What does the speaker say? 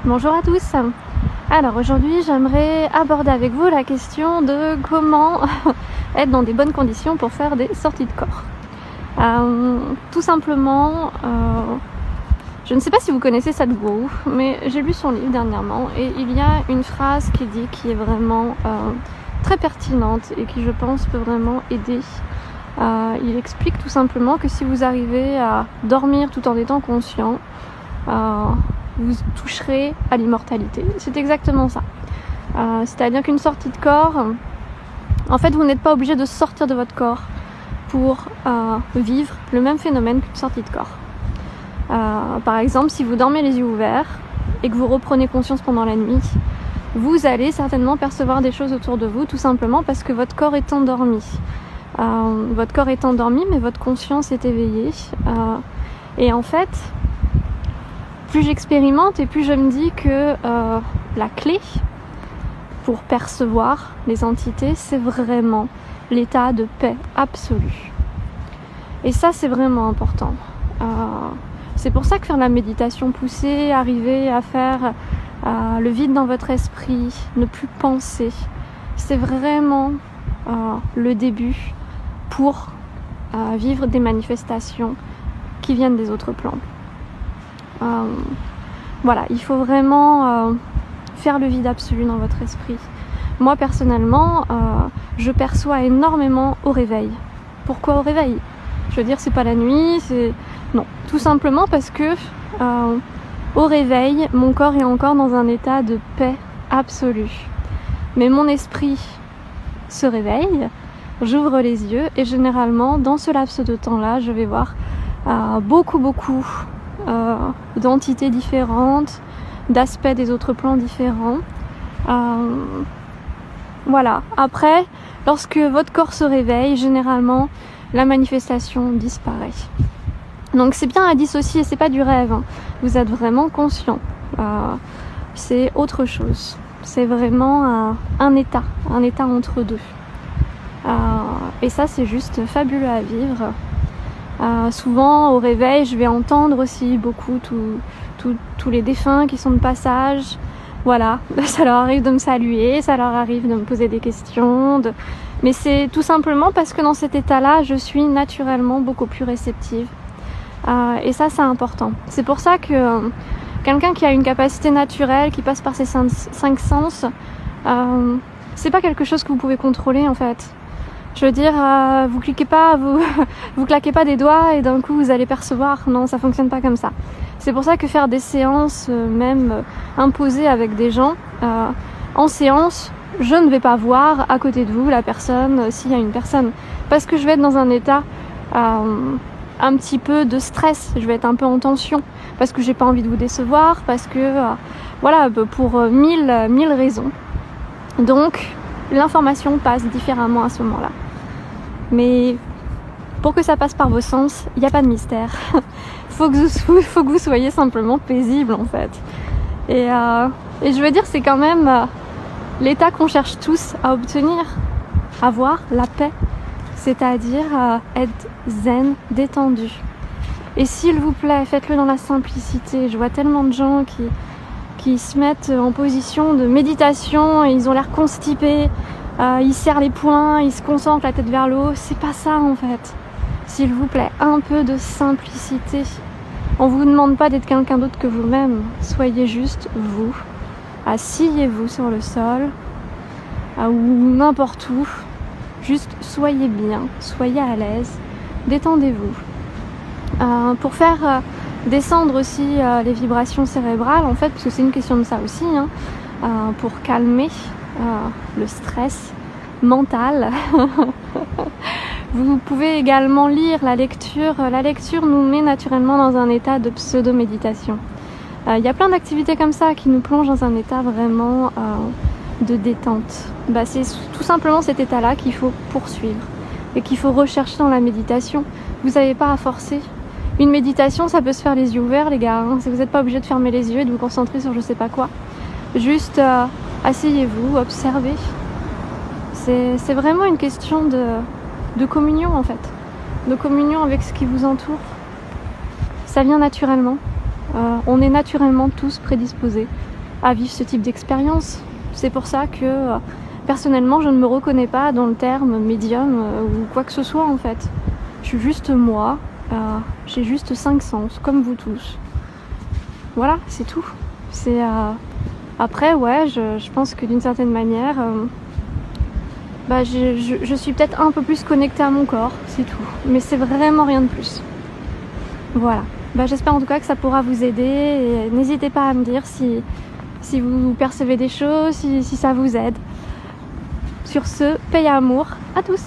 Bonjour à tous. Alors aujourd'hui j'aimerais aborder avec vous la question de comment être dans des bonnes conditions pour faire des sorties de corps. Tout simplement, je ne sais pas si vous connaissez Sadhguru, mais j'ai lu son livre dernièrement et il y a une phrase qui est vraiment très pertinente et qui je pense peut vraiment aider. Il explique tout simplement que si vous arrivez à dormir tout en étant conscient, vous toucherez à l'immortalité. C'est exactement ça. C'est-à-dire qu'une sortie de corps, en fait, vous n'êtes pas obligé de sortir de votre corps pour vivre le même phénomène qu'une sortie de corps. Par exemple, si vous dormez les yeux ouverts et que vous reprenez conscience pendant la nuit, vous allez certainement percevoir des choses autour de vous, tout simplement parce que votre corps est endormi. Votre corps est endormi, mais votre conscience est éveillée. Et en fait, plus j'expérimente et plus je me dis que la clé pour percevoir les entités, c'est vraiment l'état de paix absolue. Et ça, c'est vraiment important. C'est pour ça que faire la méditation poussée, arriver à faire le vide dans votre esprit, ne plus penser, c'est vraiment le début pour vivre des manifestations qui viennent des autres plans. Voilà, il faut vraiment faire le vide absolu dans votre esprit. Moi personnellement, je perçois énormément au réveil. Pourquoi au réveil ? Je veux dire, c'est pas la nuit, non, tout simplement parce que au réveil, mon corps est encore dans un état de paix absolue. Mais mon esprit se réveille, j'ouvre les yeux et généralement, dans ce laps de temps-là, je vais voir beaucoup d'entités différentes, d'aspects des autres plans différents. Voilà. Après, lorsque votre corps se réveille, généralement, la manifestation disparaît. Donc c'est bien à dissocier, c'est pas du rêve. Hein. Vous êtes vraiment conscient. C'est autre chose. C'est vraiment un état entre deux. Et ça, c'est juste fabuleux à vivre. Souvent au réveil je vais entendre aussi beaucoup tous les défunts qui sont de passage. Voilà, ça leur arrive de me saluer, ça leur arrive de me poser des questions, mais c'est tout simplement parce que dans cet état-là je suis naturellement beaucoup plus réceptive. Et ça c'est important. C'est pour ça que quelqu'un qui a une capacité naturelle, qui passe par ses cinq sens, c'est pas quelque chose que vous pouvez contrôler en fait. Je veux dire, vous cliquez pas, vous claquez pas des doigts et d'un coup vous allez percevoir. Non, ça fonctionne pas comme ça. C'est pour ça que faire des séances, même imposées avec des gens, en séance, je ne vais pas voir à côté de vous la personne, s'il y a une personne. Parce que je vais être dans un état un petit peu de stress, je vais être un peu en tension. Parce que j'ai pas envie de vous décevoir, parce que, voilà, pour mille raisons. Donc, l'information passe différemment à ce moment-là. Mais pour que ça passe par vos sens, il n'y a pas de mystère. faut que vous soyez simplement paisible en fait. Et je veux dire, c'est quand même l'état qu'on cherche tous à obtenir, avoir la paix, c'est-à-dire être zen, détendu. Et s'il vous plaît, faites-le dans la simplicité. Je vois tellement de gens qui se mettent en position de méditation et ils ont l'air constipés, ils serrent les poings, ils se concentrent la tête vers le haut. C'est pas ça en fait. S'il vous plaît, un peu de simplicité. On vous demande pas d'être quelqu'un d'autre que vous-même. Soyez juste vous. Asseyez-vous sur le sol ou n'importe où. Juste soyez bien, soyez à l'aise, détendez-vous. Pour faire descendre aussi les vibrations cérébrales en fait, parce que c'est une question de ça aussi, pour calmer le stress mental. Vous pouvez également lire la lecture. La lecture nous met naturellement dans un état de pseudo-méditation. Il y a plein d'activités comme ça qui nous plongent dans un état vraiment de détente. C'est tout simplement cet état-là qu'il faut poursuivre et qu'il faut rechercher dans la méditation. Vous n'avez pas à forcer. Une méditation, ça peut se faire les yeux ouverts, les gars. Vous n'êtes pas obligé de fermer les yeux et de vous concentrer sur je sais pas quoi. Juste asseyez-vous, observez. C'est vraiment une question de communion en fait. De communion avec ce qui vous entoure. Ça vient naturellement. On est naturellement tous prédisposés à vivre ce type d'expérience. C'est pour ça que personnellement je ne me reconnais pas dans le terme médium ou quoi que ce soit en fait. Je suis juste moi, j'ai juste 5 sens, comme vous tous. Voilà, c'est tout. Après, ouais, je pense que d'une certaine manière, je suis peut-être un peu plus connectée à mon corps, c'est tout. Mais c'est vraiment rien de plus. Voilà. J'espère en tout cas que ça pourra vous aider et n'hésitez pas à me dire si vous percevez des choses, si ça vous aide. Sur ce, paix et amour à tous!